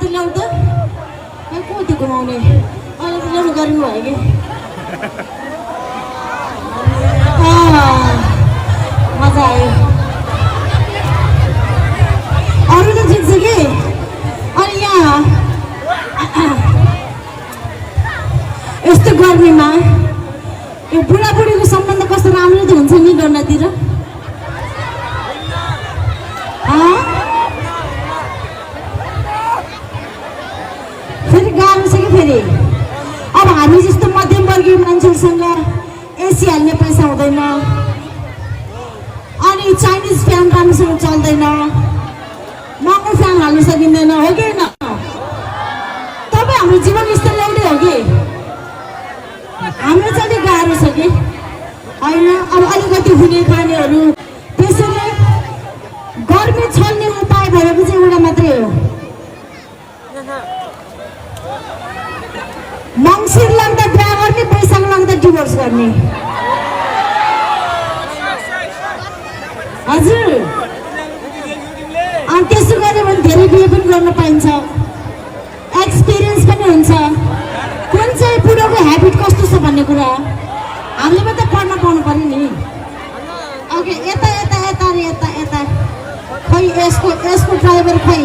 त ल्याउ त को त्यो घुमाउने अहिले त ल्याउनु गर्नु भयो कि मजा आयो अरू त ठिक छ कि अनि यहाँ यस्तो गर्मीमा यो बुढाबुढीको सम्बन्ध कस्तो राम्रो त हुन्छ नि डन्डातिर फेरि गाह्रो छ कि फेरि अब हामी जस्तो मध्यमवर्गीय मान्छेहरूसँग एसी हाल्ने पैसा हुँदैन अनि चाइनिज फ्यान राम्रोसँग चल्दैन महँगो फ्यान हाल्न सकिँदैन हो कि न तपाईँ हाम्रो जीवन स्तर एउटै हो कि हाम्रो चाहिँ अलिक गाह्रो छ कि होइन अब अलिकति हुने खानेहरू त्यसैले गर्मी छल्ने उपाय भएको चाहिँ एउटा मात्रै हो मङ्सिर लाग्दा बिहा गर्ने वैशाख लाग्दा डिभोर्स गर्ने हजुर अनि त्यसो गऱ्यो भने धेरै बिहे पनि गर्न पाइन्छ एक्सपिरियन्स पनि हुन्छ कुन चाहिँ बुढोको ह्याबिट कस्तो छ भन्ने कुरा हामीले मात्रै पढ्न पाउनु पर्यो नि ओके यता यता यता र यता यता खै यसको ड्राइभर खै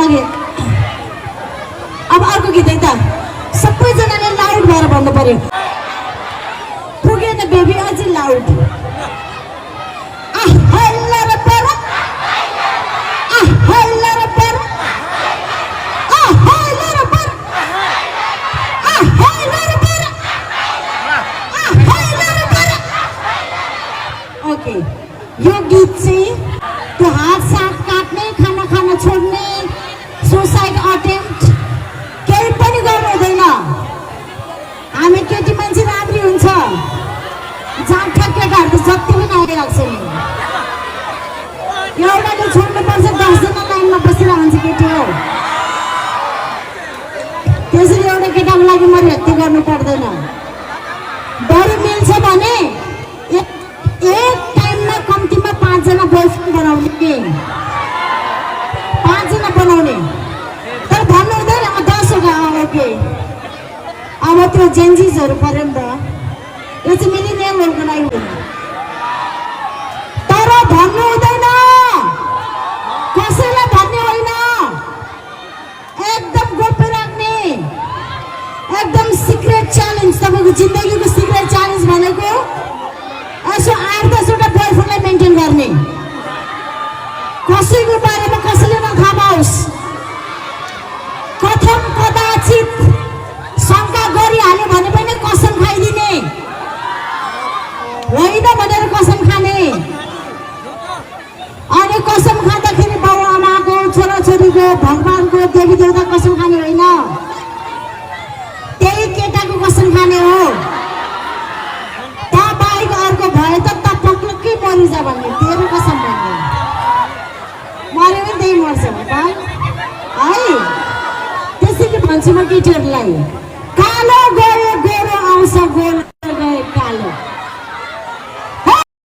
अघि अब अर्को गीत है त सबैजनाले लाउड भएर भन्नु पर्यो पुगेन बेबी अझै लाउड यो गीत चाहिँ त्यो हात साथ काट्ने खाना खान छोड्ने सुसाइड अटेम्प्ट केही पनि गर्नु हुँदैन हामी केटी मान्छे राम्री हुन्छ जहाँ ठेक्केकाहरू त जति पनि आइरहेको छ नि एउटाले छोड्नुपर्छ 10 जना लाइनमा बसिरहन्छ केटी हो त्यसरी एउटा केटाको लागि मैले हत्या गर्नु पर्दैन बरु मिल्छ भने एक टाइममा कम्तीमा 5 जना बोयफ्रेन्ड बनाउने कि 5 जना बनाउने तर भन्नु हुँदैन 10 वटा ओके अब त्यो जेन्जिसहरू पर्यो नि त यो चाहिँ मिलिनियमहरूको लागि हो तर भन्नु हुँदैन कसैलाई भन्ने होइन एकदम गोप्य राख्ने एकदम सिक्रेट च्यालेन्ज तपाईँको जिन्दगीको सिक्रेट च्यालेन्ज भनेको यसो 8-10 वटा बोयफ्रेन्डलाई मेन्टेन गर्ने कसैको बारेमा कसैले नथाहा पाओस् कथम कदाचित शङ्का गरिहाल्यो भने पनि कसम खाइदिने होइन भनेर कसम खाने अनि कसम खाँदाखेरि बाउ आमाको छोराछोरीको भगवानको देवी देवता कसम खाने होइन त्यही केटाको कसम खाने हो अर्को भए त पक्कै मरिन्छ भन्ने तेरो कसम भन्ने मर्यो भने त्यही मर्छ है त्यसैले भन्छु म केटीहरूलाई